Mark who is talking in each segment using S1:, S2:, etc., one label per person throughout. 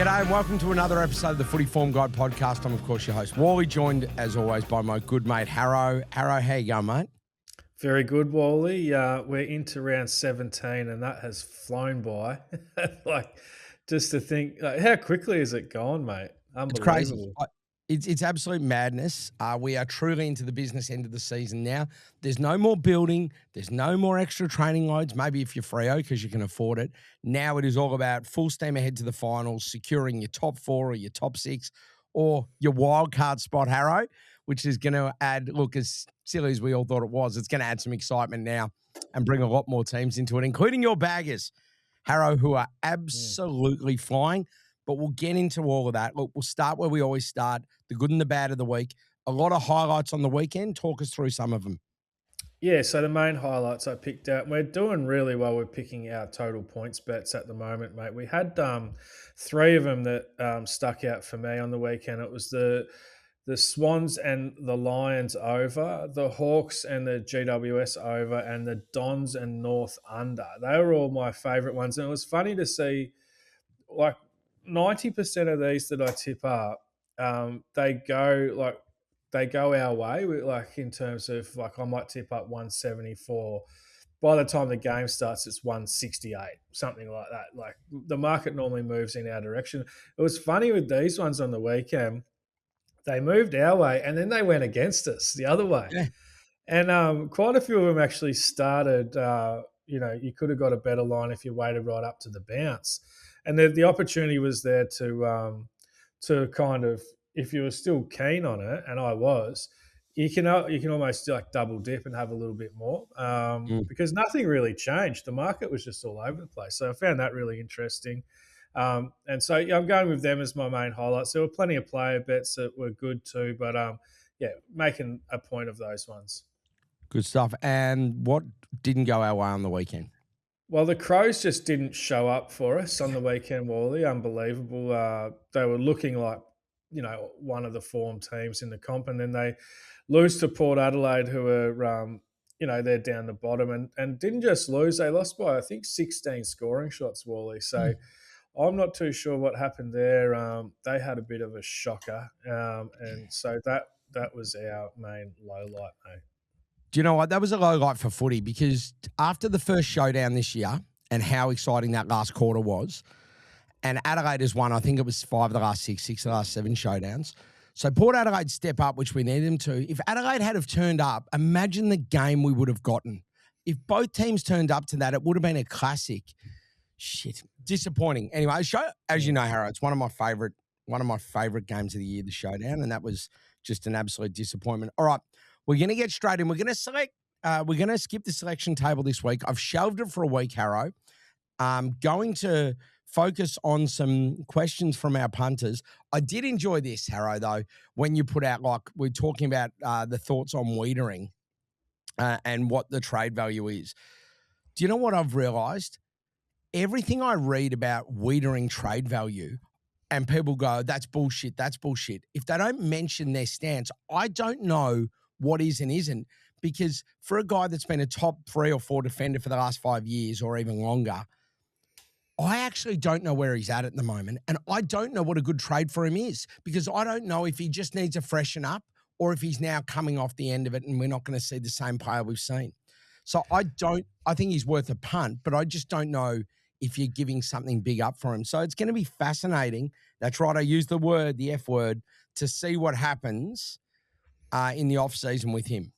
S1: G'day and welcome to another episode of the Footy Form Guide podcast. I'm, of course, your host, Walley, joined, as always, by my good mate, Harro. Harro, how you going, mate?
S2: Very good, Wally. We're into round 17 and that has flown by. Just to think, how quickly has it gone, mate?
S1: It's crazy.
S2: Unbelievable.
S1: It's absolute madness. We are truly into the business end of the season now. There's no more building. There's no more extra training loads, maybe if you're Freo because you can afford it. Now it is all about full steam ahead to the finals, securing your top 4 or your top 6 or your wild card spot, Harro, which is going to add, look, as silly as we all thought it was, it's going to add some excitement now and bring a lot more teams into it, including your baggers, Harro, who are absolutely flying. But we'll get into all of that. Look, we'll start where we always start, the good and the bad of the week. A lot of highlights on the weekend. Talk us through some of them.
S2: Yeah, so the main highlights I picked out, we're doing really well with picking our total points bets at the moment, mate. We had 3 of them that stuck out for me on the weekend. It was the Swans and the Lions over, the Hawks and the GWS over, and the Dons and North under. They were all my favourite ones. And it was funny to see, like, 90% of these that I tip up, they go our way. Like, in terms of, like, I might tip up 174. By the time the game starts, it's 168, something like that. Like, the market normally moves in our direction. It was funny with these ones on the weekend. They moved our way and then they went against us the other way.
S1: Yeah.
S2: And quite a few of them actually started, you could have got a better line if you waited right up to the bounce. And the opportunity was there to kind of, if you were still keen on it, and I was, you can almost like double dip and have a little bit more because nothing really changed. The market was just all over the place. So I found that really interesting. And so I'm going with them as my main highlights. There were plenty of player bets that were good too, but making a point of those ones.
S1: Good stuff. And what didn't go our way on the weekend?
S2: Well, the Crows just didn't show up for us on the weekend, Wally. Unbelievable. They were looking like, one of the form teams in the comp, and then they lose to Port Adelaide, who are, they're down the bottom, and didn't just lose. They lost by, I think, 16 scoring shots, Wally. So I'm not too sure what happened there. They had a bit of a shocker, and so that was our main low light, mate.
S1: Do you know what? That was a low light for footy because after the first showdown this year and how exciting that last quarter was, and Adelaide has won, I think it was 5 of the last 6 of the last 7 showdowns. So Port Adelaide step up, which we need them to. If Adelaide had have turned up, imagine the game we would have gotten. If both teams turned up to that, it would have been a classic. Shit, disappointing. Anyway, as you know, Harro, it's one of my favorite games of the year, the showdown, and that was just an absolute disappointment. All right. We're going to get straight in. We're going to skip the selection table this week. I've shelved it for a week, Harro. I'm going to focus on some questions from our punters. I did enjoy this, Harro, though, when you put out, like, we're talking about the thoughts on Wiedering and what the trade value is. Do you know what I've realised? Everything I read about Wiedering trade value, and people go, that's bullshit, that's bullshit. If they don't mention their stance, I don't know what is and isn't, because for a guy that's been a top 3 or 4 defender for the last 5 years or even longer, I actually don't know where he's at the moment, and I don't know what a good trade for him is, because I don't know if he just needs to freshen up or if he's now coming off the end of it and we're not going to see the same player we've seen. So I think he's worth a punt, but I just don't know if you're giving something big up for him. So it's going to be fascinating. That's right, I use the F word, to see what happens in the off-season with him.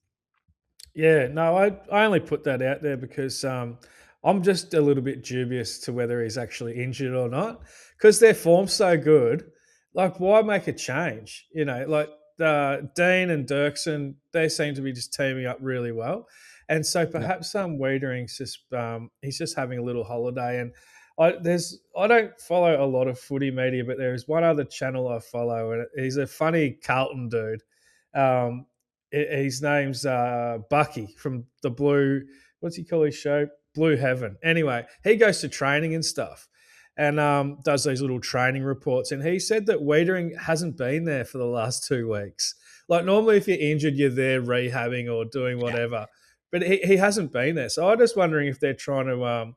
S2: Yeah, no, I only put that out there because I'm just a little bit dubious to whether he's actually injured or not, because their form's so good. Like, why make a change? Like Dean and Dirksen, they seem to be just teaming up really well. And so perhaps Wiedering's just he's just having a little holiday. And I don't follow a lot of footy media, but there is one other channel I follow, and he's a funny Carlton dude. His name's Bucky from the Blue. What's he call his show? Blue Heaven. Anyway, he goes to training and stuff, and does these little training reports. And he said that Wiedering hasn't been there for the last 2 weeks. Like, normally, if you're injured, you're there rehabbing or doing whatever. But he hasn't been there. So I'm just wondering if they're trying to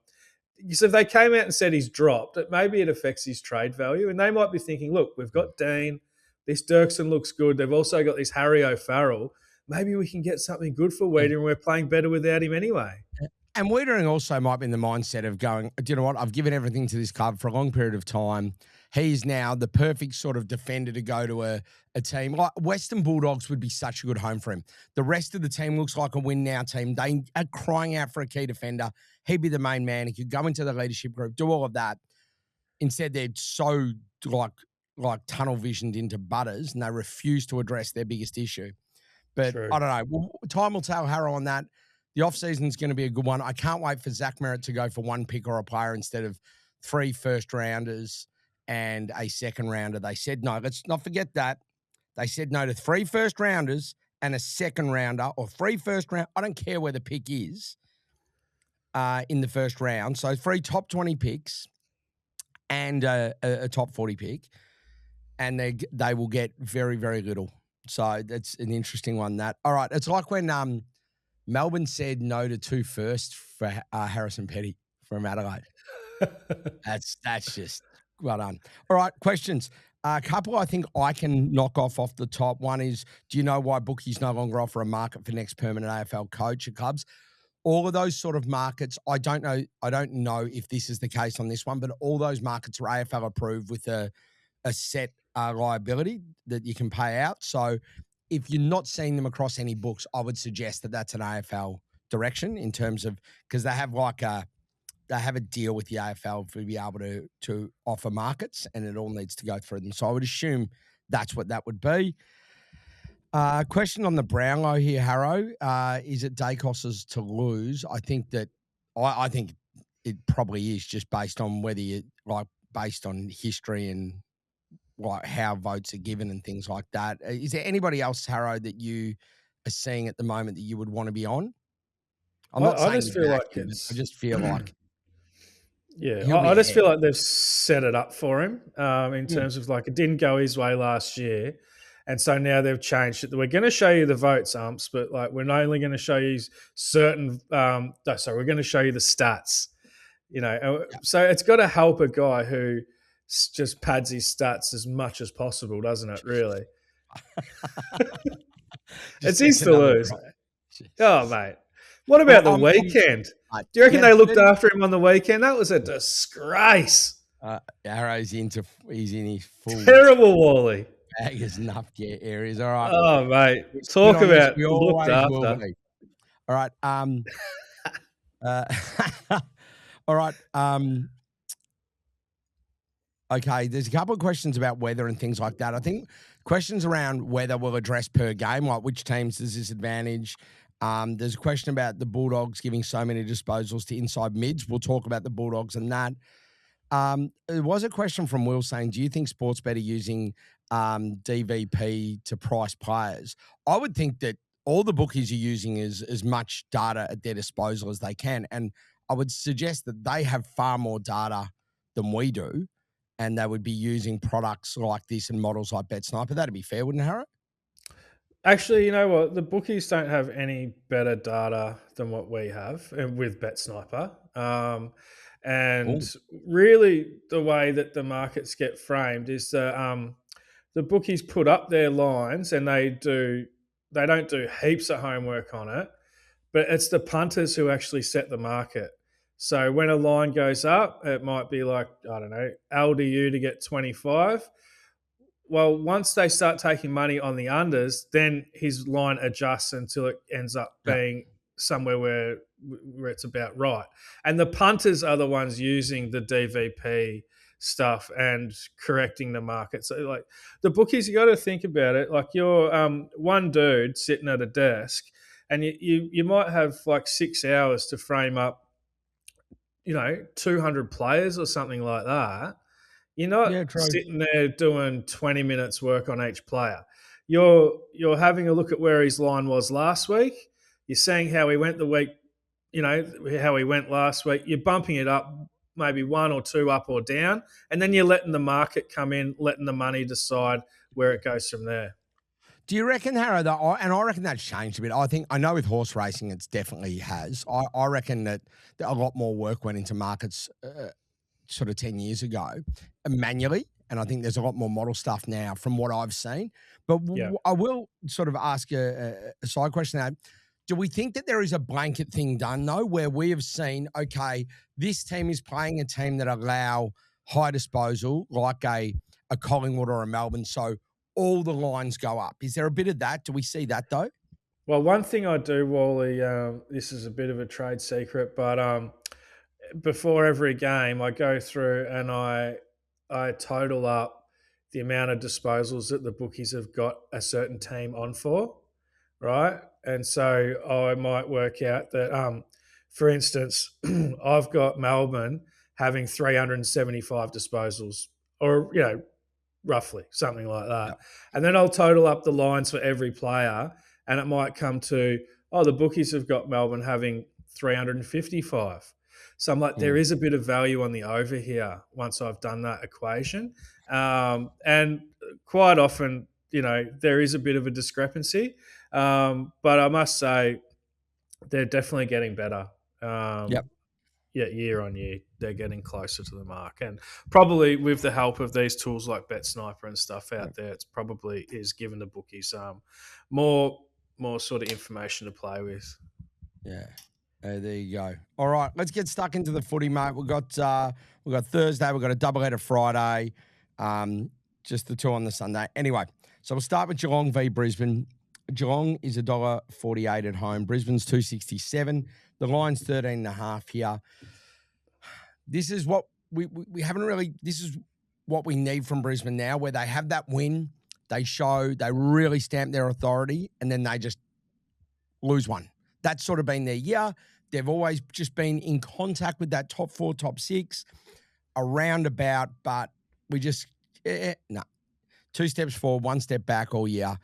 S2: So if they came out and said he's dropped, maybe it affects his trade value. And they might be thinking, look, we've got Dean. This Dirksen looks good. They've also got this Harry O'Farrell. Maybe we can get something good for Wiedering, and we're playing better without him anyway.
S1: And Wiedering also might be in the mindset of going, do you know what? I've given everything to this club for a long period of time. He's now the perfect sort of defender to go to a team. Like Western Bulldogs would be such a good home for him. The rest of the team looks like a win-now team. They are crying out for a key defender. He'd be the main man. He could go into the leadership group, do all of that. Instead, they're so like tunnel visioned into Butters, and they refuse to address their biggest issue. But True. I don't know. Well, time will tell, Harro, on that. The off-season is going to be a good one. I can't wait for Zach Merritt to go for one pick or a player instead of 3 first-rounders and a second-rounder. They said no. Let's not forget that. They said no to 3 first-rounders and a second-rounder, or 3 first-round. I don't care where the pick is in the first round. So 3 top 20 picks and a top 40 pick, and they will get very, very little. So that's an interesting one. That all right. It's like when Melbourne said no to 2 firsts for Harrison Petty from Adelaide. That's just well done. All right, questions. A couple I think I can knock off the top. One is, do you know why bookies no longer offer a market for next permanent AFL coach at clubs? All of those sort of markets, I don't know. I don't know if this is the case on this one, but all those markets are AFL approved with a set liability that you can pay out. So if you're not seeing them across any books, I would suggest that that's an AFL direction in terms of, because they have a deal with the AFL to be able to offer markets, and it all needs to go through them. So I would assume that's what that would be. Question on the Brownlow here, Harro. Is it Dacos's to lose? I think that I think it probably is, just based on whether you based on history and like how votes are given and things like that. Is there anybody else, Harro, that you are seeing at the moment that you would want to be on?
S2: I just feel like
S1: I just feel like
S2: I just feel like they've set it up for him in terms of, like, it didn't go his way last year. And so now they've changed it. We're going to show you the votes, umps, but like we're only going to show you certain. We're going to show you the stats. So it's got to help a guy who just pads his stats as much as possible, doesn't it? Really, it's his to lose. Oh, mate. What about the weekend? Do you reckon they looked after him on the weekend? That was a disgrace.
S1: Harro's he's in his full
S2: terrible Walley.
S1: Baggers and areas. All right.
S2: Oh, mate. Talk about looked after.
S1: All right. All right. Okay. There's a couple of questions about weather and things like that. I think questions around weather will address per game, like which teams does this advantage. There's a question about the Bulldogs giving so many disposals to inside mids. We'll talk about the Bulldogs and that. There was a question from Will saying, do you think Sportsbet are using DVP to price players? I would think that all the bookies are using as much data at their disposal as they can. And I would suggest that they have far more data than we do. And they would be using products like this and models like BetSniper. That'd be fair, wouldn't it, Harro?
S2: Actually, you know what? The bookies don't have any better data than what we have with BetSniper. Really, the way that the markets get framed is that the bookies put up their lines and they don't do heaps of homework on it, but it's the punters who actually set the market. So when a line goes up, it might be like, I don't know, LDU to get 25. Well, once they start taking money on the unders, then his line adjusts until it ends up being somewhere where it's about right. And the punters are the ones using the DVP stuff and correcting the market. So, like, the bookies, you got to think about it. Like, you're one dude sitting at a desk, and you might have like 6 hours to frame up, 200 players or something like that. You're not sitting there doing 20 minutes work on each player. You're having a look at where his line was last week. You're seeing how he went the week, how he went last week. You're bumping it up, maybe 1 or 2 up or down, and then you're letting the market come in, letting the money decide where it goes from there.
S1: Do you reckon, Harro, that I reckon that's changed a bit. I know with horse racing, it's definitely has. I reckon that a lot more work went into markets sort of 10 years ago manually, and I think there's a lot more model stuff now from what I've seen. But
S2: Yeah.
S1: I will sort of ask a side question now. Do we think that there is a blanket thing done, though, where we have seen, okay, this team is playing a team that allow high disposal, like a Collingwood or a Melbourne, so all the lines go up? Is there a bit of that? Do we see that, though?
S2: Well, one thing I do, Wally, this is a bit of a trade secret, but before every game, I go through and I total up the amount of disposals that the bookies have got a certain team on for, right? And so I might work out that, for instance, I've got Melbourne having 375 disposals, or roughly something like that.
S1: Yep.
S2: And then I'll total up the lines for every player, and it might come to, the bookies have got Melbourne having 355. So I'm like, there is a bit of value on the over here once I've done that equation. And quite often, there is a bit of a discrepancy. But I must say, they're definitely getting better.
S1: Yep.
S2: Yeah, year on year, they're getting closer to the mark, and probably with the help of these tools like Bet Sniper and stuff out there, it's probably is giving the bookies more sort of information to play with.
S1: Yeah. There you go. All right, let's get stuck into the footy, mate. We've got Thursday. We've got a doubleheader Friday. Just the two on the Sunday. Anyway, so we'll start with Geelong v Brisbane. Geelong is $1.48 at home. Brisbane's $2.67. The line's 13.5 here. This is what we haven't really. This is what we need from Brisbane now, where they have that win. They really stamp their authority, and then they just lose one. That's sort of been their year. They've always just been in contact with that top 4, top 6, around about, but we just, no. 2 steps forward, 1 step back all year.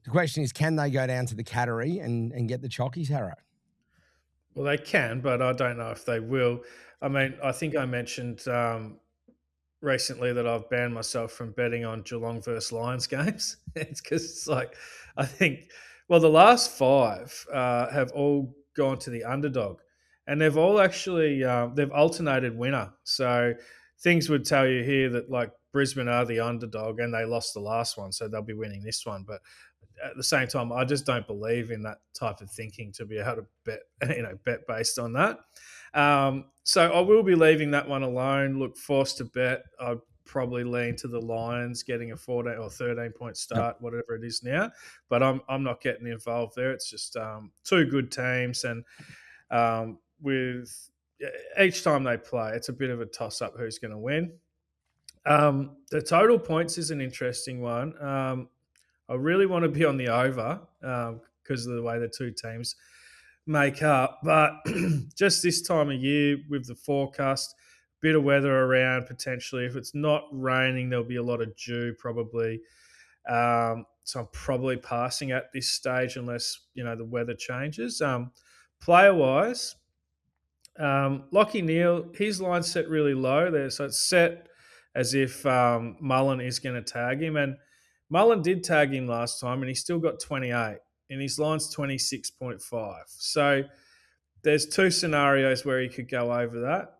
S1: The question is, can they go down to the Cattery and get the Chockies, Harro?
S2: Well, they can, but I don't know if they will. I mean, I think I mentioned recently that I've banned myself from betting on Geelong versus Lions games. It's because it's like, I think, the last 5 have all gone to the underdog, and they've all actually they've alternated winner. So things would tell you here that like Brisbane are the underdog and they lost the last one, so they'll be winning this one. But at the same time, I just don't believe in that type of thinking to be able to bet based on that. So I will be leaving that one alone. Look, forced to bet, I'd probably lean to the Lions getting a 14 or 13-point start, whatever it is now. But I'm not getting involved there. It's just 2 good teams, and with each time they play, it's a bit of a toss-up who's going to win. The total points is an interesting one. I really want to be on the over because of the way the 2 teams make up. But just this time of year with the forecast, bit of weather around potentially. If it's not raining, there'll be a lot of dew probably. So I'm probably passing at this stage unless, the weather changes. Player-wise, Lachie Neale, his line's set really low there. So it's set as if Mullen is going to tag him. And Mullen did tag him last time, and he still got 28, and his line's 26.5. So there's 2 scenarios where he could go over that.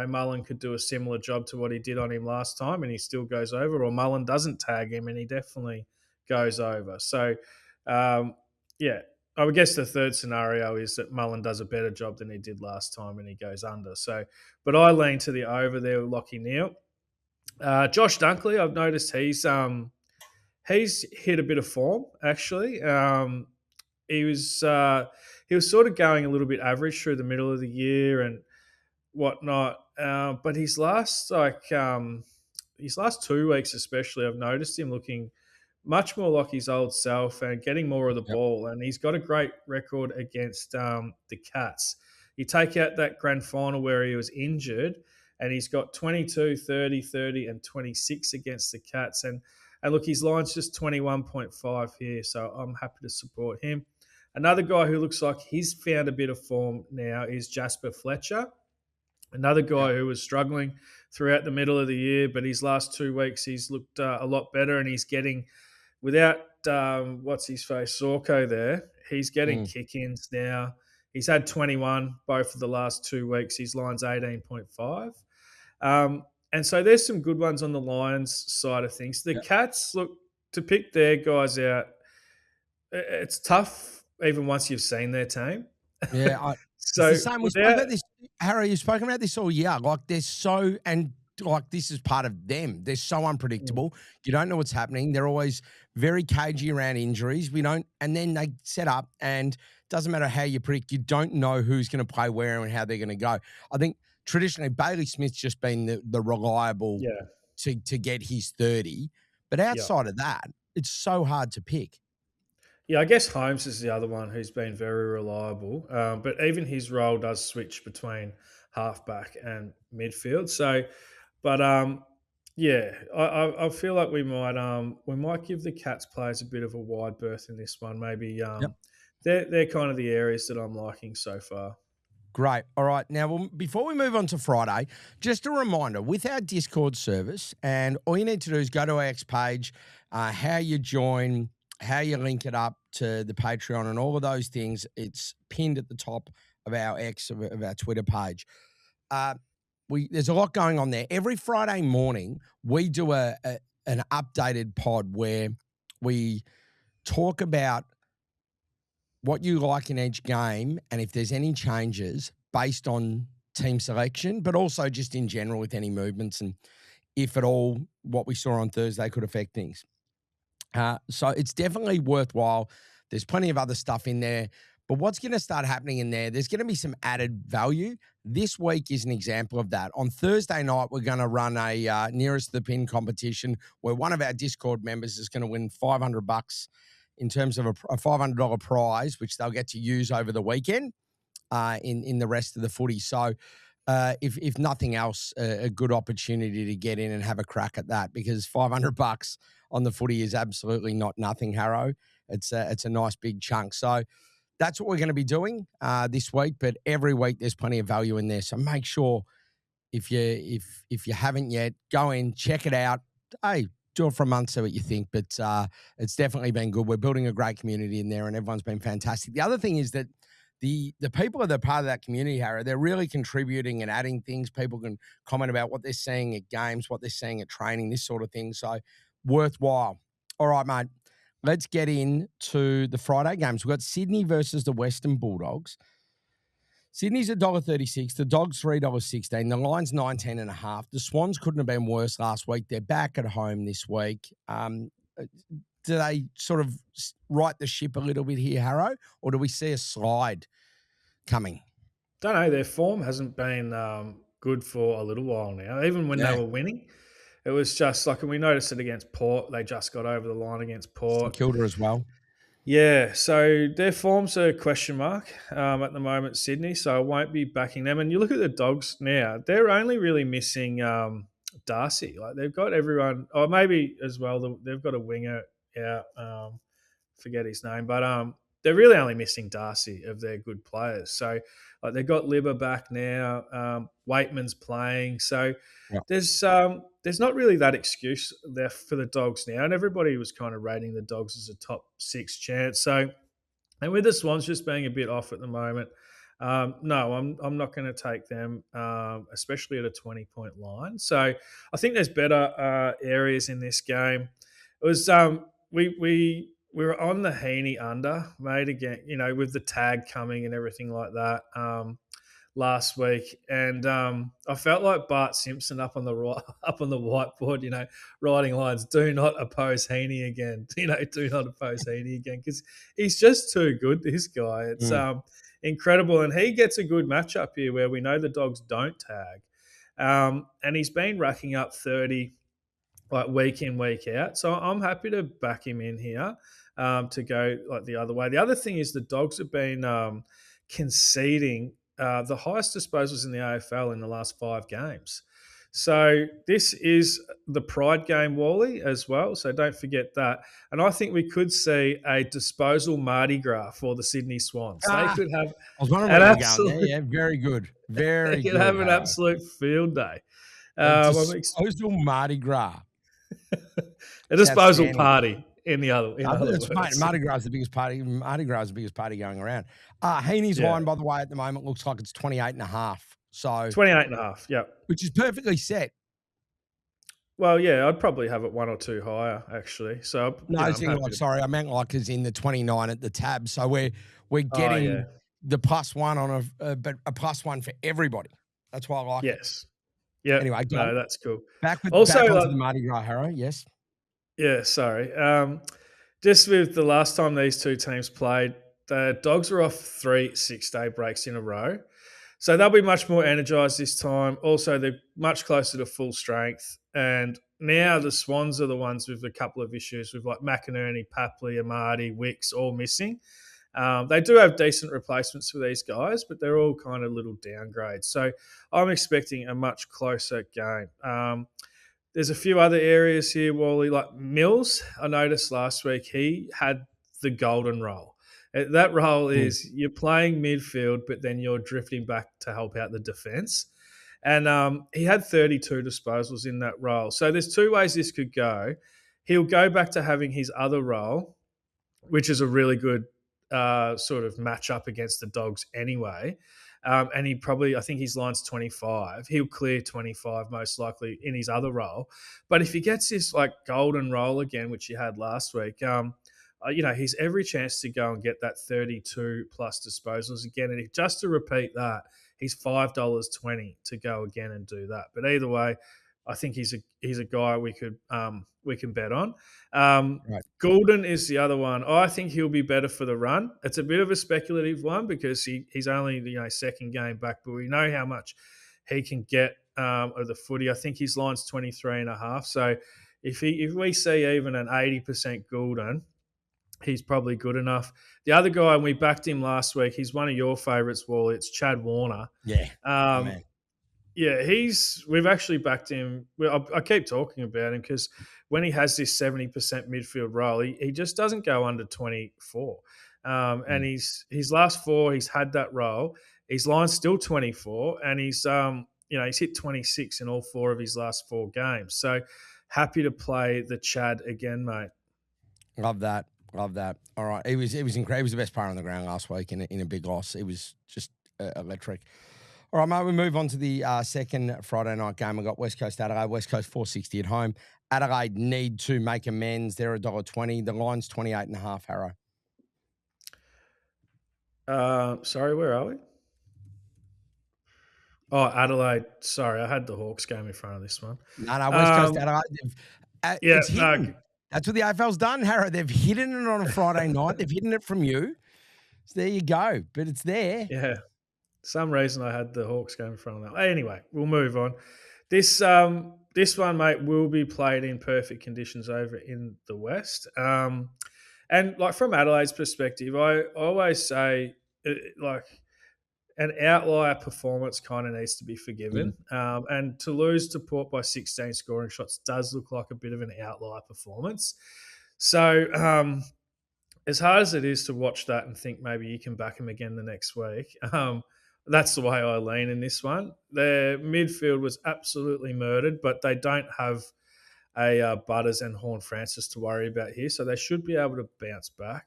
S2: Mullen could do a similar job to what he did on him last time, and he still goes over, or Mullen doesn't tag him, and he definitely goes over. So, I would guess the third scenario is that Mullen does a better job than he did last time, and he goes under. So, but I lean to the over there with Lachie Neale. Josh Dunkley, I've noticed he's hit a bit of form actually. He was sort of going a little bit average through the middle of the year and whatnot. But his last 2 weeks especially, I've noticed him looking much more like his old self and getting more of the ball. And he's got a great record against the Cats. You take out that grand final where he was injured, and he's got 22, 30, 30, and 26 against the Cats. And look, his line's just 21.5 here, so I'm happy to support him. Another guy who looks like he's found a bit of form now is Jasper Fletcher. Another guy who was struggling throughout the middle of the year, but his last 2 weeks he's looked a lot better, and he's getting, without what's his face, Sorko there, he's getting kick-ins now. He's had 21 both of the last 2 weeks. His line's 18.5. And so there's some good ones on the Lions side of things. The Cats, look, to pick their guys out, it's tough even once you've seen their team.
S1: Yeah,
S2: so
S1: it's the same. We spoke about this, Harry. You've spoken about this all year. Like they're so, and like this is part of them. They're so unpredictable. You don't know what's happening. They're always very cagey around injuries. And then they set up, and doesn't matter how you predict, you don't know who's going to play where and how they're going to go. I think traditionally Bailey Smith's just been the reliable to get his 30, but outside of that, it's so hard to pick.
S2: Yeah, I guess Holmes is the other one who's been very reliable, but even his role does switch between halfback and midfield. So, but I feel like we might give the Cats players a bit of a wide berth in this one. Maybe they're kind of the areas that I'm liking so far.
S1: Great. All right. Now, before we move on to Friday, just a reminder, with our Discord service, and all you need to do is go to our X page, how you join, how you link it up to the Patreon and all of those things. It's pinned at the top of our X, of our Twitter page. There's a lot going on there. Every Friday morning, we do an updated pod where we talk about what you like in each game and if there's any changes based on team selection, but also just in general with any movements and if at all what we saw on Thursday could affect things. So it's definitely worthwhile. There's plenty of other stuff in there, but what's going to start happening in there's going to be some added value. This week is an example of that. On Thursday night, we're going to run a nearest to the pin competition where one of our Discord members is going to win $500 in terms of a $500 prize, which they'll get to use over the weekend in the rest of the footy. So if nothing else, a good opportunity to get in and have a crack at that, because $500 on the footy is absolutely not nothing, Harro. It's a nice big chunk. So that's what we're going to be doing this week, but every week there's plenty of value in there. So make sure if you haven't yet, go in, check it out. Hey, do it for a month, see what you think. But it's definitely been good. We're building a great community in there, and everyone's been fantastic. The other thing is that the people that are part of that community, Harry, they're really contributing and adding things. People can comment about what they're seeing at games, what they're seeing at training, this sort of thing. So worthwhile. All right, mate. Let's get into the Friday games. We've got Sydney versus the Western Bulldogs. Sydney's $1.36, the Dogs $3.16, the line's 19.5. The Swans couldn't have been worse last week. They're back at home this week. Do they sort of right the ship a little bit here, Harro, or do we see a slide coming?
S2: Don't know. Their form hasn't been good for a little while now. Even when they were winning, it was just like, and we noticed it against Port. They just got over the line against Port.
S1: St Kilda as well.
S2: Yeah, so their form's a question mark at the moment, Sydney, so I won't be backing them. And you look at the Dogs now, they're only really missing Darcy. Like they've got everyone, or maybe as well, they've got a winger out, forget his name, but they're really only missing Darcy of their good players. So like they've got Libba back now, Waitman's playing, so there's not really that excuse there for the Dogs now, and everybody was kind of rating the Dogs as a top 6 chance. So, and with the Swans just being a bit off at the moment, no, I'm not going to take them, especially at a 20-point line. So, I think there's better areas in this game. It was we were on the Heaney under, mate, again, with the tag coming and everything like that. Last week, and I felt like Bart Simpson up on the whiteboard, writing lines: "Do not oppose Heaney again." Do not oppose Heaney again, because he's just too good. This guy, it's incredible, and he gets a good matchup here where we know the Dogs don't tag, and he's been racking up 30 like week in, week out. So I'm happy to back him in here to go like the other way. The other thing is the Dogs have been conceding the highest disposals in the AFL in the last 5 games. So this is the pride game, Walley, as well. So don't forget that. And I think we could see a disposal Mardi Gras for the Sydney Swans. They could have
S1: I was wondering where you're going there. Yeah, very good. Very good.
S2: They could have an absolute field day.
S1: Disposal Mardi Gras.
S2: A disposal party. in other
S1: That's mate,
S2: words.
S1: Mardi Gras is the biggest party. Mardi Gras is the biggest party going around. Heaney's
S2: Yeah,
S1: line, by the way, at the moment looks like it's 28.5. So,
S2: 28.5. Yep.
S1: which is perfectly set.
S2: Well, yeah, I'd probably have it one or two higher actually. So
S1: No,
S2: I'm
S1: saying
S2: happy
S1: like,
S2: to.
S1: sorry, I meant like is in the 29 at the tab. So we're
S2: Oh yeah,
S1: getting the +1 on but a +1 for everybody. That's why I like it.
S2: yes, yep.
S1: Anyway, go
S2: No,
S1: on.
S2: that's cool.
S1: Back
S2: Also,
S1: back onto the Mardi Gras, Harrow. Yes.
S2: yeah, sorry. Just with the last time these two teams played, the Dogs were off 3 6-day breaks in a row. So they'll be much more energised this time. Also, they're much closer to full strength. And now the Swans are the ones with a couple of issues with like McInerney, Papley, Amadi, Wicks all missing. They do have decent replacements for these guys, but they're all kind of little downgrades. So I'm expecting a much closer game. There's a few other areas here, Wally, like Mills. I noticed last week he had the golden role. That role
S1: Mm.
S2: is you're playing midfield, but then you're drifting back to help out the defense. And he had 32 disposals in that role. So there's two ways this could go. He'll go back to having his other role, which is a really good sort of match up against the Dogs anyway. And he probably, I think his line's 25. He'll clear 25 most likely in his other role. But if he gets this like golden role again, which he had last week, he's every chance to go and get that 32 plus disposals again. And if, just to repeat that, he's $5.20 to go again and do that. But either way, I think he's a guy we can bet on.
S1: Right.
S2: Goulden is the other one. I think he'll be better for the run. It's a bit of a speculative one because he's only second game back, but we know how much he can get of the footy. I think his line's 23.5. So if we see even an 80% Goulden, he's probably good enough. The other guy, and we backed him last week, he's one of your favourites, Wally. It's Chad Warner.
S1: Yeah. Oh,
S2: Um,
S1: man.
S2: yeah, we've actually backed him. Well, I keep talking about him because when he has this 70% midfield role, he just doesn't go under 24. And his last four, he's had that role. His line's still 24, and he's hit 26 in all four of his last four games. So happy to play the Chad again, mate.
S1: Love that. Love that. All right. It was incredible. He was the best player on the ground last week in a big loss. It was just electric. All right, mate, we move on to the second Friday night game. We've got West Coast Adelaide, West Coast 460 at home. Adelaide need to make amends. They're $1.20. The line's 28.5, Harrow.
S2: Sorry, where are we? Oh, Adelaide. Sorry, I had the Hawks game in front of this one.
S1: No, West Coast Adelaide. It's hidden.
S2: No,
S1: That's what the AFL's done, Harrow. They've hidden it on a Friday night. They've hidden it from you. So there you go. But it's there.
S2: yeah. Some reason I had the Hawks game in front of that. Anyway, we'll move on. This one, mate, will be played in perfect conditions over in the West. And like from Adelaide's perspective, I always say like an outlier performance kind of needs to be forgiven. And to lose to Port by 16 scoring shots does look like a bit of an outlier performance. So as hard as it is to watch that and think maybe you can back him again the next week, that's the way I lean in this one. Their midfield was absolutely murdered, but they don't have a Butters and Horn Francis to worry about here, so they should be able to bounce back.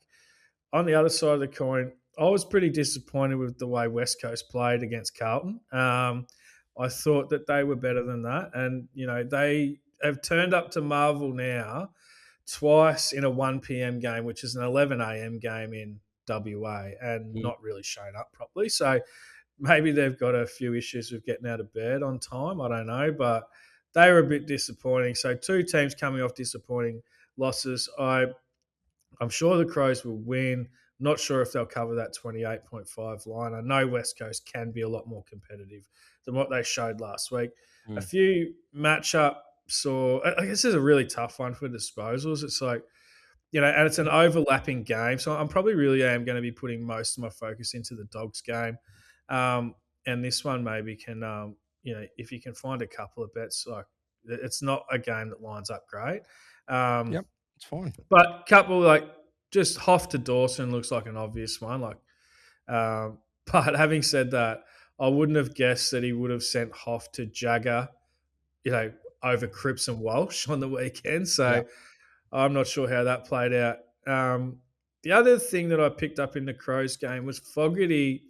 S2: On the other side of the coin, I was pretty disappointed with the way West Coast played against Carlton. I thought that they were better than that, and they have turned up to Marvel now twice in a 1 p.m. game, which is an 11 a.m. game in WA, and not really shown up properly. So maybe they've got a few issues with getting out of bed on time. I don't know, but they were a bit disappointing. So two teams coming off disappointing losses. I'm sure the Crows will win. Not sure if they'll cover that 28.5 line. I know West Coast can be a lot more competitive than what they showed last week. A few matchups, or I guess it's a really tough one for disposals. It's like, and it's an overlapping game. So I'm probably really am going to be putting most of my focus into the Dogs game. And this one maybe can, if you can find a couple of bets, like it's not a game that lines up great.
S1: Yep, it's fine.
S2: But couple like just Hoff to Dawson looks like an obvious one. But having said that, I wouldn't have guessed that he would have sent Hoff to Jagger, over Cripps and Walsh on the weekend. So I'm not sure how that played out. The other thing that I picked up in the Crows game was Fogarty.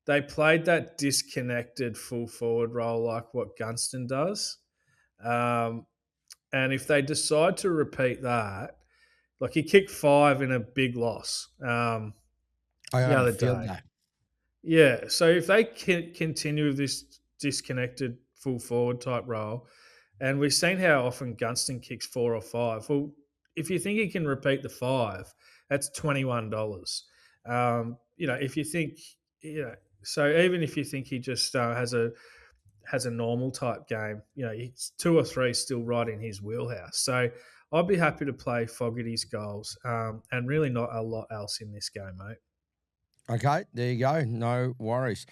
S2: They played that disconnected full forward role like what Gunston does. Um, and if they decide to repeat that, like he kicked 5 in a big loss
S1: I
S2: the
S1: got a
S2: other
S1: feel
S2: day.
S1: that.
S2: Yeah. So if they can continue with this disconnected full forward type role, and we've seen how often Gunston kicks 4 or 5. Well, if you think he can repeat the 5, that's $21. If you think, so even if you think he just has a normal type game, he's 2 or 3 still right in his wheelhouse. So I'd be happy to play Fogarty's goals, and really not a lot else in this game, mate.
S1: Okay, there you go. No worries.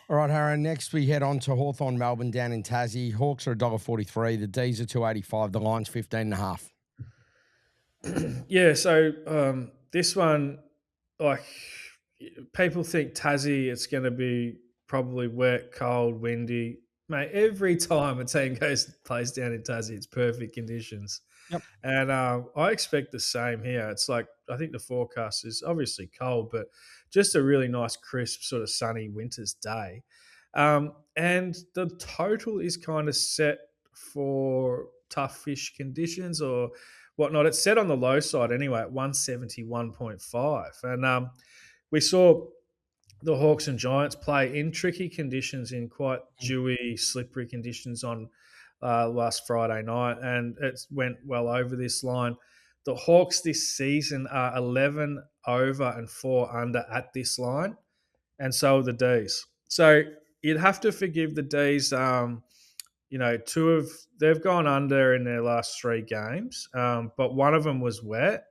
S1: All right, Harro, next we head on to Hawthorn, Melbourne, down in Tassie. Hawks are $1.43. The D's are $2.85. The line's 15.5.
S2: Yeah, so this one, like, people think Tassie, it's going to be probably wet, cold, windy. Mate, every time a team plays down in Tassie, it's perfect conditions.
S1: Yep.
S2: And I expect the same here. It's like, I think the forecast is obviously cold, but just a really nice, crisp, sort of sunny winter's day. And the total is kind of set for tough fish conditions or whatnot. It's set on the low side anyway at 171.5. And we saw the Hawks and Giants play in tricky conditions, in quite dewy, slippery conditions on last Friday night, and it went well over this line. The Hawks this season are 11 over and 4 under at this line, and so are the D's. So you'd have to forgive the D's. They've gone under in their last 3 games, but one of them was wet.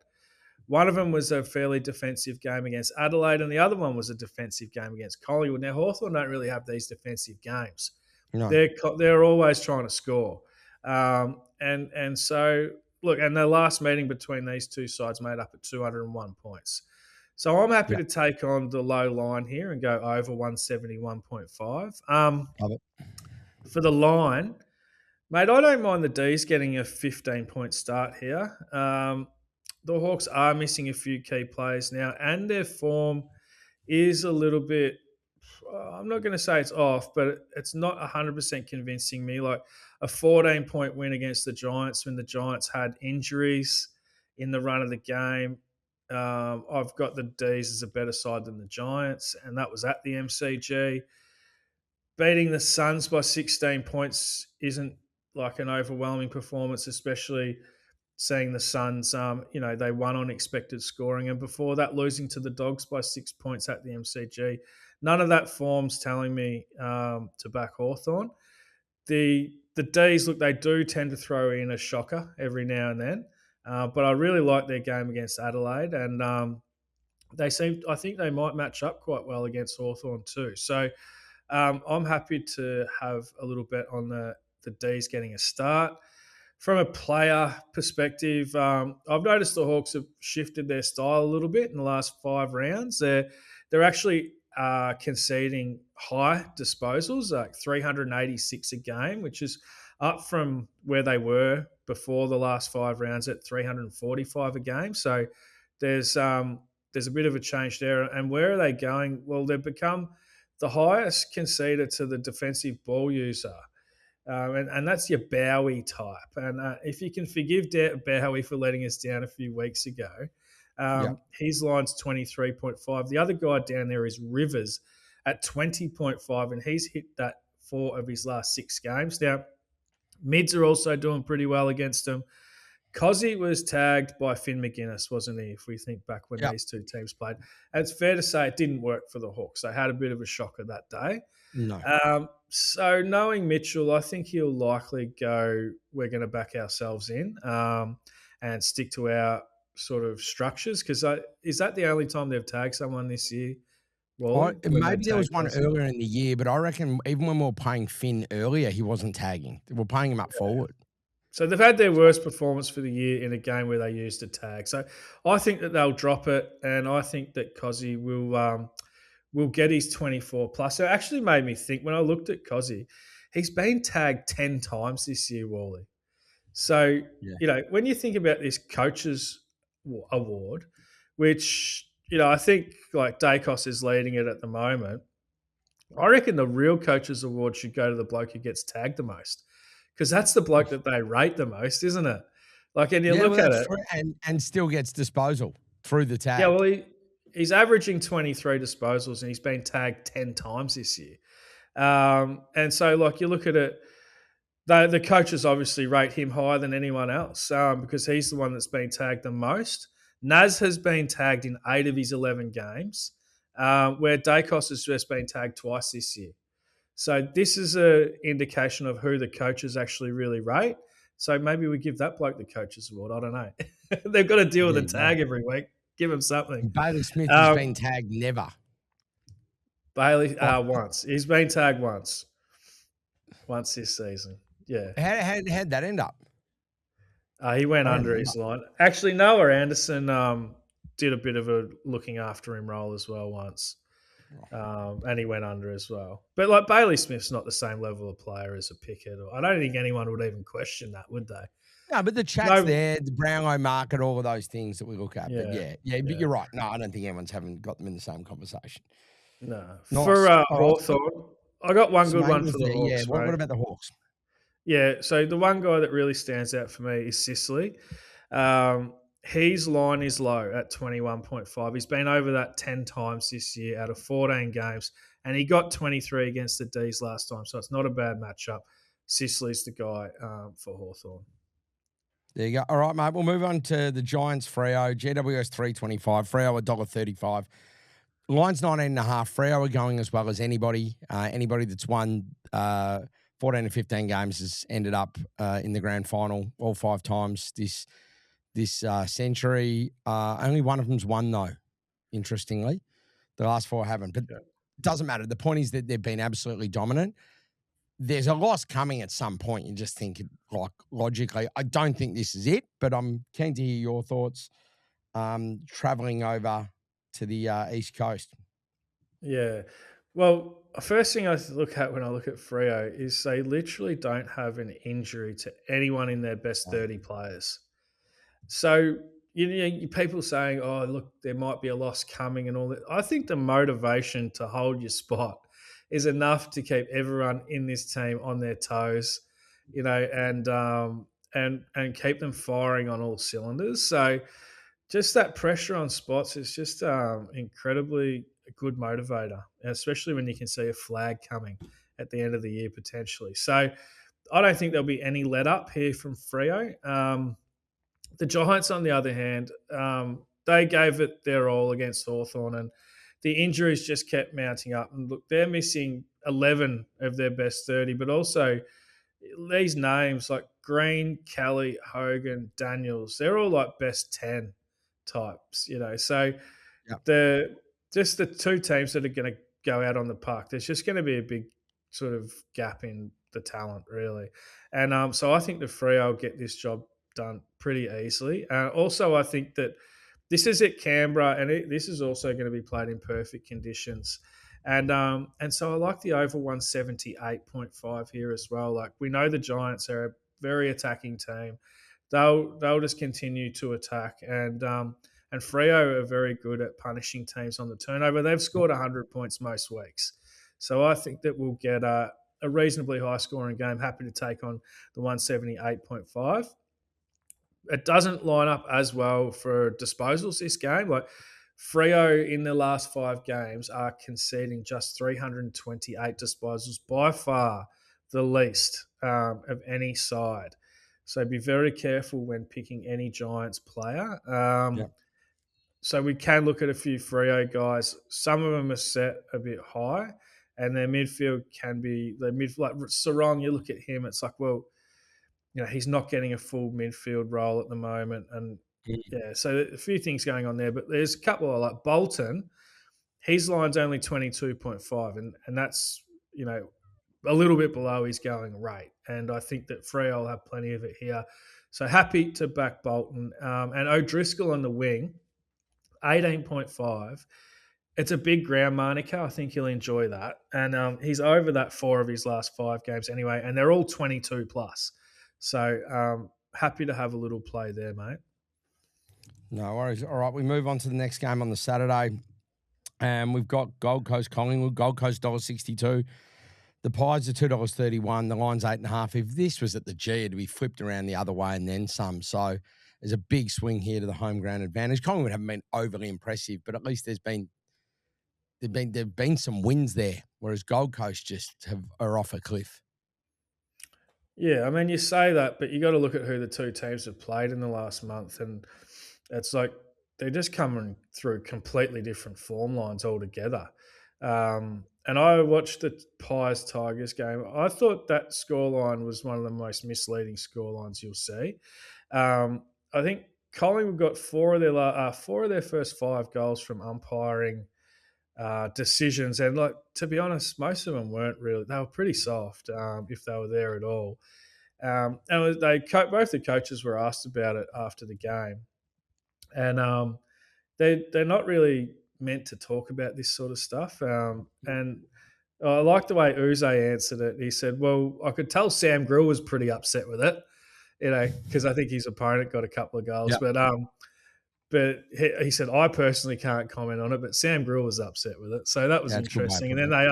S2: One of them was a fairly defensive game against Adelaide, and the other one was a defensive game against Collingwood. Now, Hawthorn don't really have these defensive games.
S1: No.
S2: They're always trying to score. And so, look, and the last meeting between these two sides made up at 201 points. So I'm happy to take on the low line here and go over 171.5.
S1: Love it.
S2: For the line, mate, I don't mind the D's getting a 15-point start here. The Hawks are missing a few key players now, and their form is a little bit, I'm not going to say it's off, but it's not 100% convincing me. Like a 14-point win against the Giants when the Giants had injuries in the run of the game. I've got the D's as a better side than the Giants, and that was at the MCG. Beating the Suns by 16 points isn't like an overwhelming performance, especially seeing the Suns, they won on expected scoring. And before that, losing to the Dogs by 6 points at the MCG. None of that form's telling me to back Hawthorn. The D's, look, they do tend to throw in a shocker every now and then. But I really like their game against Adelaide. And I think they might match up quite well against Hawthorn too. So I'm happy to have a little bet on the D's getting a start. From a player perspective, I've noticed the Hawks have shifted their style a little bit in the last 5 rounds. They're actually conceding high disposals, like 386 a game, which is up from where they were before the last 5 rounds at 345 a game. So there's a bit of a change there. And where are they going? Well, they've become the highest conceder to the defensive ball user. And that's your Bowie type. And if you can forgive Bowie for letting us down a few weeks ago, his line's 23.5. The other guy down there is Rivers at 20.5, and he's hit that 4 of his last 6 games. Now, mids are also doing pretty well against them. Cozzy was tagged by Finn McGuinness, wasn't he, if we think back when these two teams played. And it's fair to say it didn't work for the Hawks. They had a bit of a shocker that day.
S1: No.
S2: So knowing Mitchell, I think he'll likely go, we're going to back ourselves in and stick to our sort of structures. Because is that the only time they've tagged someone this year?
S1: Maybe there was one earlier in the year, but I reckon even when we were paying Finn earlier, he wasn't tagging. We were paying him up forward.
S2: So they've had their worst performance for the year in a game where they used a tag. So I think that they'll drop it, and I think that Cozzy will get his 24 plus. It actually made me think when I looked at Cozzy, he's been tagged 10 times this year, Wally. So,
S1: Yeah.
S2: when you think about this coaches award, which, I think like Dacos is leading it at the moment, I reckon the real coaches award should go to the bloke who gets tagged the most because that's the bloke that they rate the most, isn't it? Like, and you
S1: Yeah,
S2: look
S1: well,
S2: at
S1: that's
S2: it,
S1: true, and still gets disposal through the
S2: yeah,
S1: tag.
S2: well, he's averaging 23 disposals and he's been tagged 10 times this year. And so, like, you look at it, the coaches obviously rate him higher than anyone else because he's the one that's been tagged the most. Naz has been tagged in 8 of his 11 games, where Dacos has just been tagged twice this year. So this is an indication of who the coaches actually really rate. So maybe we give that bloke the coaches award. I don't know. They've got to deal with
S1: There
S2: a
S1: you go.
S2: tag every week. Give them something.
S1: And Bailey Smith has
S2: Um,
S1: been tagged never.
S2: Bailey,
S1: Like,
S2: once. He's been tagged once this season. Yeah.
S1: how'd that end up?
S2: He went
S1: I don't
S2: under
S1: remember.
S2: his line. Actually, Noah Anderson did a bit of a looking after him role as well once. And he went under as well. But like Bailey Smith's not the same level of player as a Pickett. I don't think anyone would even question that, would they?
S1: No, but the chat's
S2: No,
S1: there, the Brownlow market, all of those things that we look at. But
S2: yeah,
S1: but
S2: yeah,
S1: you're right. No, I don't think anyone's haven't got them in the same conversation.
S2: no. For
S1: Nice. All right.
S2: Hawthorn, I got one good one
S1: Smuggler's
S2: for the
S1: there. Yeah.
S2: Hawks,
S1: What
S2: mate.
S1: about the Hawks?
S2: Yeah, so the one guy that really stands out for me is Sicily. His line is low at 21.5. He's been over that 10 times this year out of 14 games, and he got 23 against the D's last time, so it's not a bad matchup. Sicily's the guy for Hawthorn.
S1: There you go. All right, mate. We'll move on to the Giants Freo. GWS 325. Freo $1.35. Line's 19.5. Freo are going as well as anybody. Anybody that's won 14 to 15 games has ended up in the grand final all 5 times this century. Only one of them's won, though, interestingly. The last 4 haven't. But it doesn't matter. The point is that they've been absolutely dominant. There's a loss coming at some point. You just think, like, logically. I don't think this is it, but I'm keen to hear your thoughts traveling over to the East Coast.
S2: Yeah. Well, first thing I look at when I look at Freo is they literally don't have an injury to anyone in their best 30 players. So, people saying, oh, look, there might be a loss coming and all that. I think the motivation to hold your spot is enough to keep everyone in this team on their toes, and keep them firing on all cylinders. So, just that pressure on spots is just incredibly a good motivator, especially when you can see a flag coming at the end of the year potentially. So I don't think there'll be any let up here from Freo. The Giants, on the other hand, they gave it their all against Hawthorn, and the injuries just kept mounting up. And look, they're missing 11 of their best 30, but also these names like Green, Kelly, Hogan, Daniels, they're all like best 10 types, So the just the 2 teams that are going to go out on the park, there's just going to be a big sort of gap in the talent, really. And so I think the Freo will get this job done pretty easily. Also, I think that this is at Canberra, and this is also going to be played in perfect conditions. And so I like the over 178.5 here as well. Like, we know the Giants are a very attacking team. They'll just continue to attack, and Freo are very good at punishing teams on the turnover. They've scored 100 points most weeks, so I think that we'll get a reasonably high scoring game. Happy to take on the 178.5. It doesn't line up as well for disposals this game. Like, Freo in the last 5 games are conceding just 328 disposals, by far the least of any side. So be very careful when picking any Giants player. So we can look at a few Freo guys. Some of them are set a bit high, and their midfield can be like Sarong. You look at him, it's like, well, he's not getting a full midfield role at the moment, and so a few things going on there. But there's a couple of, like, Bolton. His line's only 22.5, and that's a little bit below his going rate. And I think that Freo will have plenty of it here. So happy to back Bolton. And O'Driscoll on the wing, 18.5. It's a big ground Monica. I think he'll enjoy that. And he's over that 4 of his last 5 games anyway, and they're all 22 plus. So happy to have a little play there, mate.
S1: No worries. All right, we move on to the next game on the Saturday. And we've got Gold Coast Collingwood, Gold Coast $1.62. The Pies are $2.31. The line's 8.5. If this was at the G, it'd be flipped around the other way and then some. So there's a big swing here to the home ground advantage. Collingwood haven't been overly impressive, but at least there've been some wins there, whereas Gold Coast are off a cliff.
S2: Yeah, I mean, you say that, but you got to look at who the two teams have played in the last month, and it's like they're just coming through completely different form lines altogether. And I watched the Pies Tigers game. I thought that scoreline was one of the most misleading scorelines you'll see. I think Collingwood got four of their first 5 goals from umpiring decisions, and like to be honest, most of them weren't really. They were pretty soft, if they were there at all. And both the coaches were asked about it after the game, and they're not really meant to talk about this sort of stuff. And I like the way Uze answered it. He said, "Well, I could tell Sam Grill was pretty upset with it, because I think his opponent got a couple of goals,
S1: Yep.
S2: But he said, I personally can't comment on it, but Sam Grill was upset with it. So that was interesting. And then they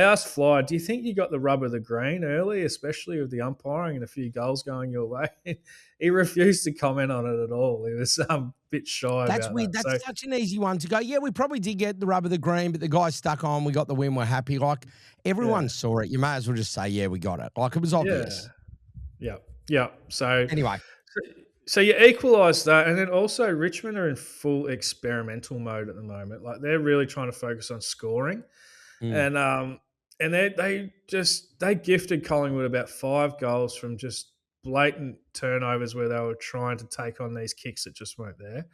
S2: asked Fly, do you think you got the rub of the green early, especially with the umpiring and a few goals going your way? He refused to comment on it at all. He was a bit shy
S1: That's
S2: about
S1: weird.
S2: that.
S1: That's such an easy one to go, yeah, we probably did get the rub of the green, but the guys stuck on. We got the win. We're happy. Like, everyone saw it. You may as well just say, yeah, we got it. Like, it was obvious.
S2: Yeah. So
S1: anyway.
S2: So you equalise that, and then also Richmond are in full experimental mode at the moment. Like they're really trying to focus on scoring, and they gifted Collingwood about 5 goals from just blatant turnovers where they were trying to take on these kicks that just weren't there.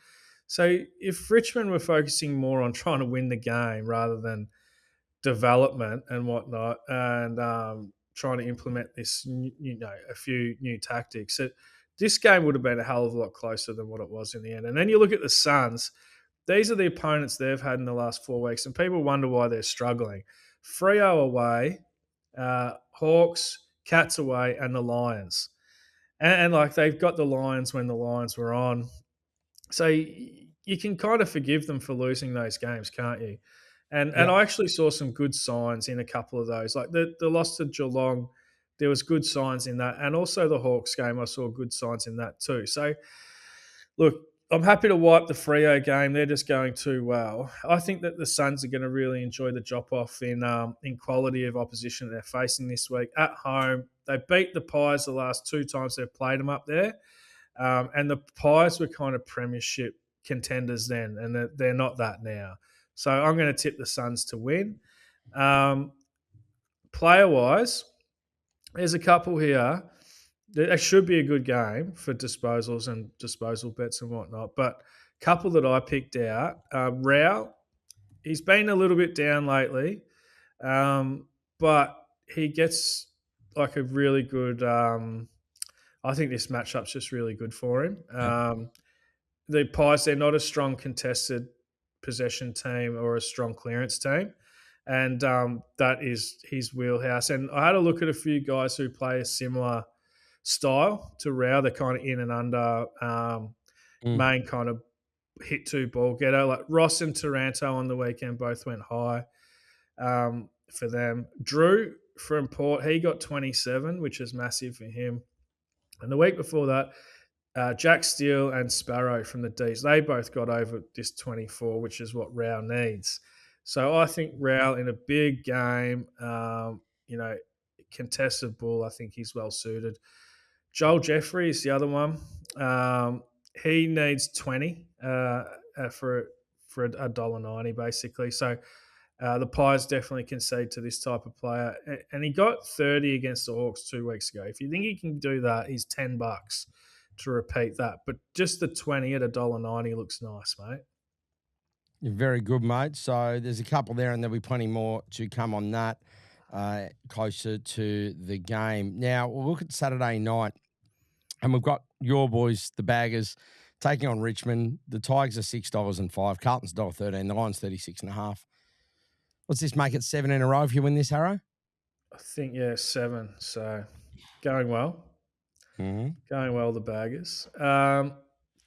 S2: So if Richmond were focusing more on trying to win the game rather than development and whatnot, and trying to implement this, a few new tactics, this game would have been a hell of a lot closer than what it was in the end. And then you look at the Suns; these are the opponents they've had in the last 4 weeks, and people wonder why they're struggling. Freo away, Hawks, Cats away, and the Lions. And like they've got the Lions when the Lions were on, so you can kind of forgive them for losing those games, can't you? And I actually saw some good signs in a couple of those, like the loss to Geelong. There was good signs in that, and also the Hawks game. I saw good signs in that too. So, look, I'm happy to wipe the Freo game. They're just going too well. I think that the Suns are going to really enjoy the drop off in quality of opposition they're facing this week at home. They beat the Pies the last 2 times they've played them up there, and the Pies were kind of premiership contenders then, and they're not that now. So I'm going to tip the Suns to win. Player-wise, there's a couple here. It should be a good game for disposals and disposal bets and whatnot. But a couple that I picked out, Rao, he's been a little bit down lately, but he gets like a really good. I think this matchup's just really good for him. The Pies, they're not a strong contested possession team or a strong clearance team, and that is his wheelhouse. And I had a look at a few guys who play a similar style to Rao. They're kind of in and under, main kind of hit 2 ball getter. Like Ross and Taranto on the weekend both went high for them. Drew from Port, he got 27, which is massive for him. And the week before that, Jack Steele and Sparrow from the D's, they both got over this 24, which is what Rao needs. So I think Rao in a big game, contested ball, I think he's well suited. Joel Jeffrey is the other one. He needs 20 for $1.90 basically. So the Pies definitely concede to this type of player, and he got 30 against the Hawks 2 weeks ago. If you think he can do that, he's $10 to repeat that. But just the 20 at $1.90 looks nice, mate.
S1: You're very good, mate. So there's a couple there, and there'll be plenty more to come on that closer to the game. Now, we'll look at Saturday night, and we've got your boys, the Baggers, taking on Richmond. The Tigers are $6.05. Carlton's $1.13. The Lions 36.5. What's this make it 7 in a row if you win this, Harro?
S2: I think, 7. So going well.
S1: Mhm.
S2: Going well, the Baggers.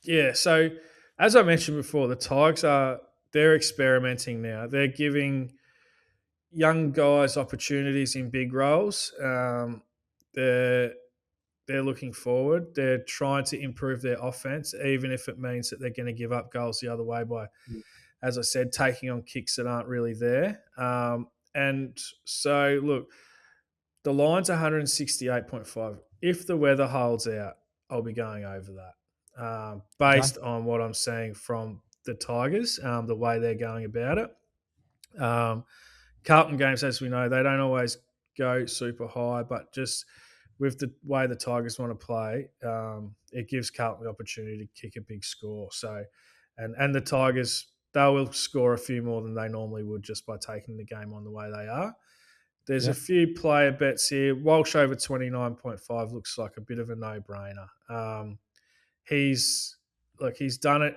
S2: Yeah, so as I mentioned before, the Tigers they're experimenting now. They're giving young guys opportunities in big roles. They're they're looking forward. They're trying to improve their offense, even if it means that they're going to give up goals the other way by, as I said, taking on kicks that aren't really there. And so, look, the line's 168.5. If the weather holds out, I'll be going over that,
S1: Okay.
S2: based on what I'm seeing from the Tigers, the way they're going about it. Um, Carlton games, as we know, they don't always go super high, but just with the way the Tigers want to play, it gives Carlton the opportunity to kick a big score. So, and the Tigers, they will score a few more than they normally would just by taking the game on the way they are. There's a
S1: Yeah.
S2: few player bets here. Walsh over 29.5 looks like a bit of a no-brainer. He's he's done it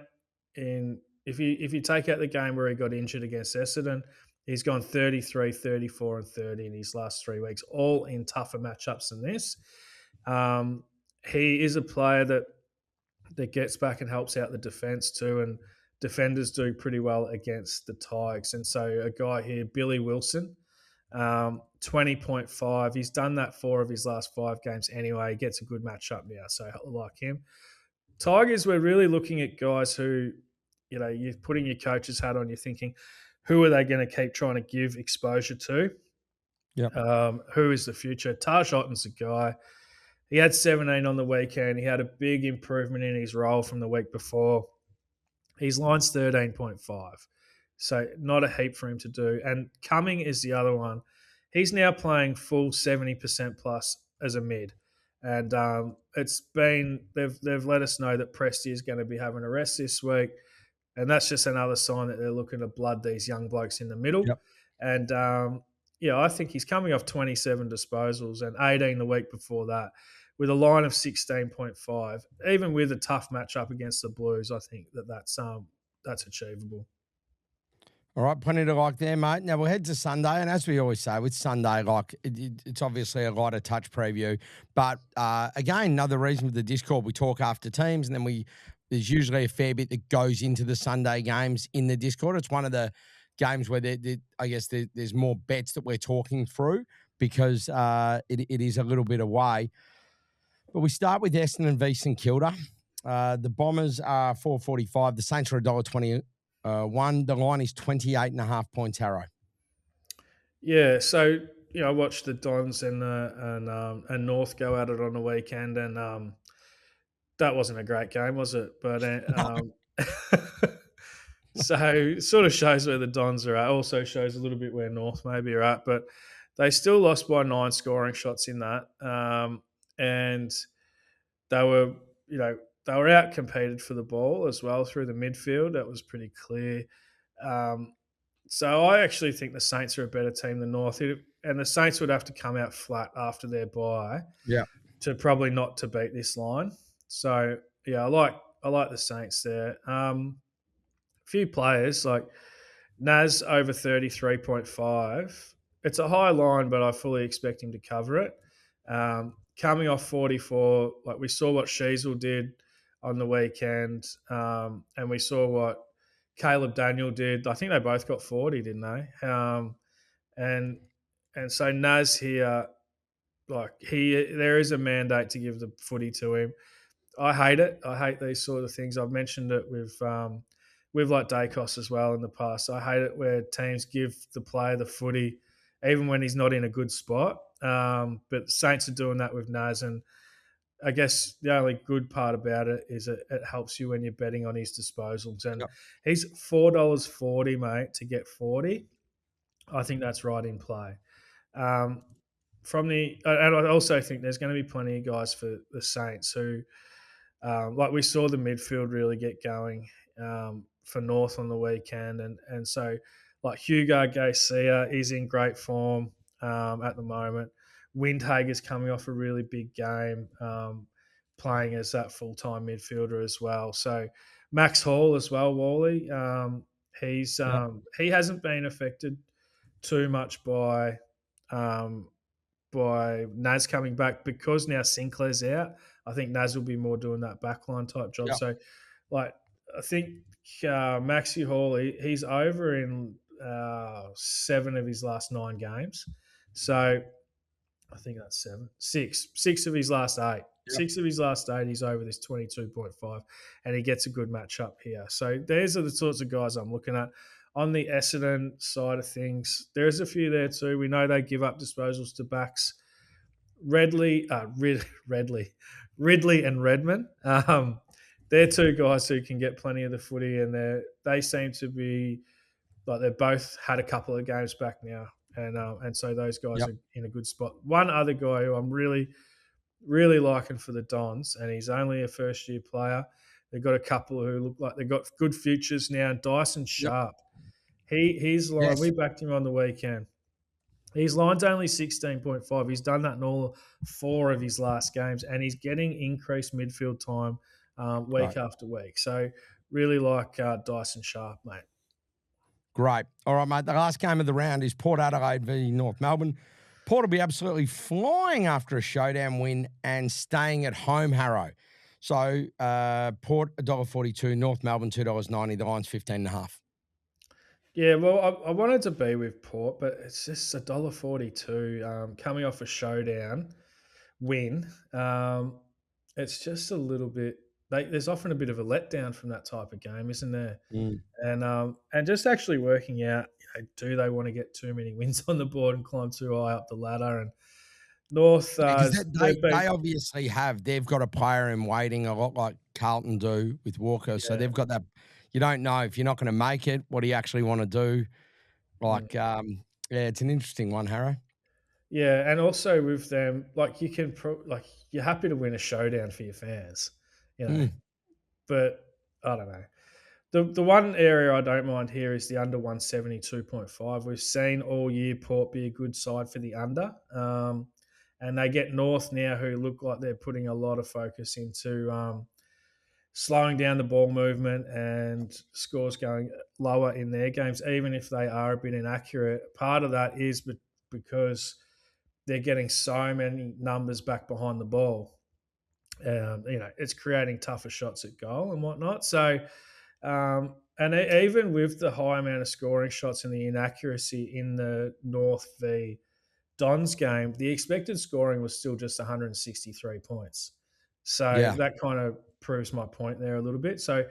S2: in if you take out the game where he got injured against Essendon, he's gone 33, 34, and 30 in his last 3 weeks, all in tougher matchups than this. Um, he is a player that gets back and helps out the defense too, and defenders do pretty well against the Tigers. And so a guy here, Billy Wilson, 20.5. He's done that 4 of his last 5 games anyway. He gets a good matchup now, so I like him. Tigers, we're really looking at guys who, you're putting your coach's hat on, you're thinking, who are they going to keep trying to give exposure to?
S1: Yep.
S2: Who is the future? Taj Otten's a guy. He had 17 on the weekend. He had a big improvement in his role from the week before. His line's 13.5. So not a heap for him to do. And Cumming is the other one. He's now playing full 70% plus as a mid. And they've let us know that Presti is going to be having a rest this week. And that's just another sign that they're looking to blood these young blokes in the middle.
S1: Yep.
S2: And I think he's coming off 27 disposals and 18 the week before that with a line of 16.5. Even with a tough matchup against the Blues, I think that's achievable.
S1: All right, plenty to like there, mate. Now we'll head to Sunday, and as we always say, with Sunday, it's obviously a lighter touch preview. But again, another reason with the Discord, we talk after teams, and then there's usually a fair bit that goes into the Sunday games in the Discord. It's one of the games where there's more bets that we're talking through because it is a little bit away. But we start with Essendon v St Kilda. The Bombers are 4.45. The Saints are $1.20. The line is 28.5 points, Harro.
S2: Yeah, so I watched the Dons and North go at it on the weekend, and that wasn't a great game, was it? But so it sort of shows where the Dons are at. Also shows a little bit where North maybe are at, but they still lost by 9 scoring shots in that, and they were out competed for the ball as well through the midfield. That was pretty clear. So I actually think the Saints are a better team than North, and the Saints would have to come out flat after their bye,
S1: Yeah,
S2: to probably not to beat this line. So yeah, I like the Saints there. Few players like Naz over 33.5. It's a high line, but I fully expect him to cover it. Coming off 44, like we saw what Sheasel did on the weekend, and we saw what Caleb Daniel did. I think they both got 40, didn't they? And so Naz here, there is a mandate to give the footy to him. I hate it. I hate these sort of things. I've mentioned it with like Dacos as well in the past. I hate it where teams give the player the footy even when he's not in a good spot. But Saints are doing that with Naz, and I guess the only good part about it is it helps you when you're betting on his disposals. And
S1: yep.
S2: he's $4.40, mate, to get 40. I think that's right in play. And I also think there's going to be plenty of guys for the Saints who, like we saw the midfield really get going for North on the weekend, and so like Hugo Garcia is in great form at the moment. Windhager's coming off a really big game, playing as that full-time midfielder as well. So Max Hall as well, Walley. He hasn't been affected too much by Naz coming back because now Sinclair's out. I think Naz will be more doing that backline type job.
S1: Yeah.
S2: So, like, I think Maxi Hall, he's over in 7 of his last 9 games. So I think that's 7. 6 of his last 8.
S1: Yeah.
S2: 6 of his last 8, he's over this 22.5, and he gets a good matchup here. So these are the sorts of guys I'm looking at. On the Essendon side of things, there's a few there too. We know they give up disposals to backs. Ridley and Redmond. They're two guys who can get plenty of the footy, and they seem to be like they've both had a couple of games back now, and so those guys
S1: Yep.
S2: are in a good spot. One other guy who I'm really, really liking for the Dons, and he's only a first year player. They've got a couple who look like they've got good futures now. Dyson
S1: Yep.
S2: Sharp, he's line.
S1: Yes.
S2: We backed him on the weekend. His line's only 16.5. He's done that in all 4 of his last games, and he's getting increased midfield time week
S1: Right.
S2: after week. So really like Dyson Sharp, mate.
S1: Great. All right, mate. The last game of the round is Port Adelaide v North Melbourne. Port will be absolutely flying after a showdown win and staying at home, Harro. So Port $1.42, North Melbourne $2.90, the line's 15.5.
S2: Yeah, well, I wanted to be with Port, but it's just $1.42 coming off a showdown win. It's just a little bit. There's often a bit of a letdown from that type of game, isn't there?
S1: Mm.
S2: And just actually working out, do they want to get too many wins on the board and climb too high up the ladder? And North,
S1: Because
S2: they've been,
S1: they obviously have. They've got a player in waiting a lot like Carlton do with Walker. So
S2: yeah,
S1: they've got that. You don't know if you're not going to make it, what do you actually want to do? Like, yeah, it's an interesting one, Harro.
S2: yeah, and also with them, like you can, you're happy to win a showdown for your fans, you know.
S1: Mm.
S2: But I don't know. The one area I don't mind here is the under 172.5. We've seen all year Port be a good side for the under. And they get North now, who look like they're putting a lot of focus into slowing down the ball movement and scores going lower in their games, even if they are a bit inaccurate. Part of that is because they're getting so many numbers back behind the ball. It's creating tougher shots at goal and whatnot. So, and even with the high amount of scoring shots and the inaccuracy in the North v Dons game, the expected scoring was still just 163 points. So
S1: Yeah,
S2: that kind of proves my point there a little bit. So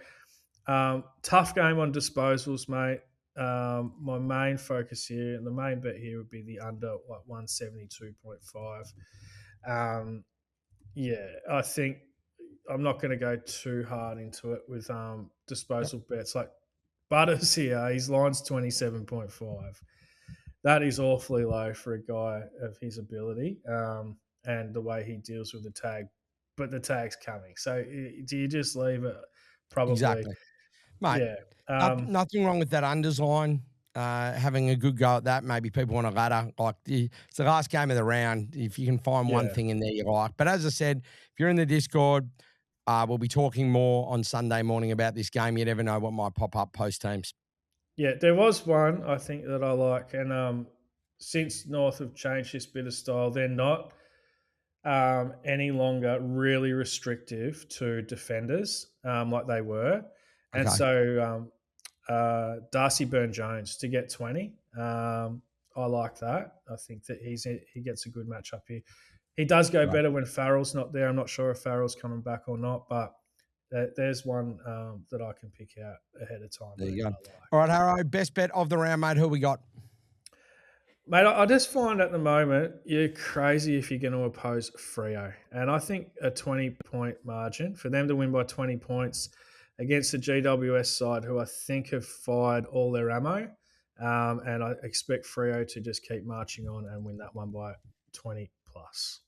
S2: tough game on disposals, mate. My main focus here and the main bet here would be the under 172.5. Yeah, I think I'm not going to go too hard into it with
S1: yep,
S2: disposal bets. Like Butters here, his line's 27.5. That is awfully low for a guy of his ability and the way he deals with the tag. But the tag's coming. So do you just leave it? Probably.
S1: exactly. Mate,
S2: Yeah.
S1: nothing wrong with that unders line. Having a good go at that. Maybe people want a ladder. Like it's the last game of the round. If you can find one
S2: Yeah.
S1: thing in there you like. But as I said, if you're in the Discord, we'll be talking more on Sunday morning about this game. You never know what might pop up post teams.
S2: Yeah, there was one I think that I like. And since North have changed this bit of style, they're not any longer really restrictive to defenders like they were. And
S1: Okay.
S2: so Darcy Byrne-Jones to get 20. I like that. I think that he gets a good matchup here. He does go
S1: Right.
S2: better when Farrell's not there. I'm not sure if Farrell's coming back or not, but there's one that I can pick out ahead of time.
S1: There
S2: Mate,
S1: you go.
S2: that I like.
S1: All right, Harrow, best bet of the round, mate. Who we got?
S2: Mate, I just find at the moment you're crazy if you're going to oppose Freo. And I think a 20-point margin for them to win by 20 points against the GWS side, who I think have fired all their ammo. And I expect Freo to just keep marching on and win that one by 20 plus.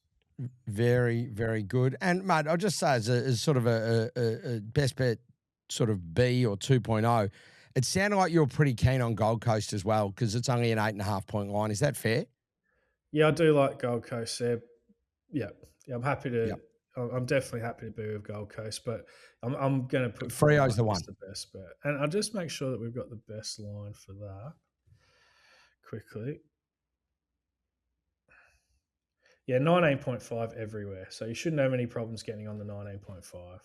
S1: Very, very good. And, mate, I'll just say as sort of a best bet sort of B or 2.0, it sounded like you were pretty keen on Gold Coast as well because it's only an 8.5-point line. Is that fair?
S2: Yeah, I do like Gold Coast there. Yeah, I'm happy to.
S1: Yep.
S2: I'm definitely happy to be with Gold Coast, but I'm going to put
S1: Freo's the
S2: Fremantle
S1: one.
S2: as the best bet, and I'll just make sure that we've got the best line for that quickly. Yeah, 19.5 everywhere. So you shouldn't have any problems getting on the 19.5.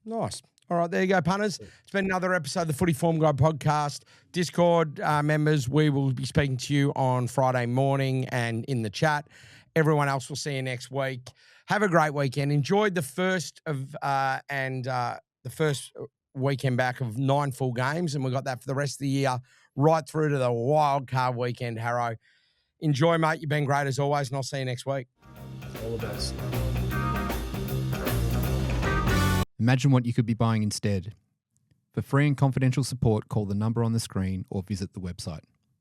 S1: Nice. All right, there you go, punters. It's been another episode of the Footy Form Guide podcast. Discord members, we will be speaking to you on Friday morning and in the chat. Everyone else, will see you next week. Have a great weekend. Enjoyed the first of the first weekend back of 9 full games, and we got that for the rest of the year, right through to the wild card weekend, Harro. Enjoy, mate. You've been great as always, and I'll see you next week.
S2: All the best.
S3: Imagine what you could be buying instead. For free and confidential support, call the number on the screen or visit the website.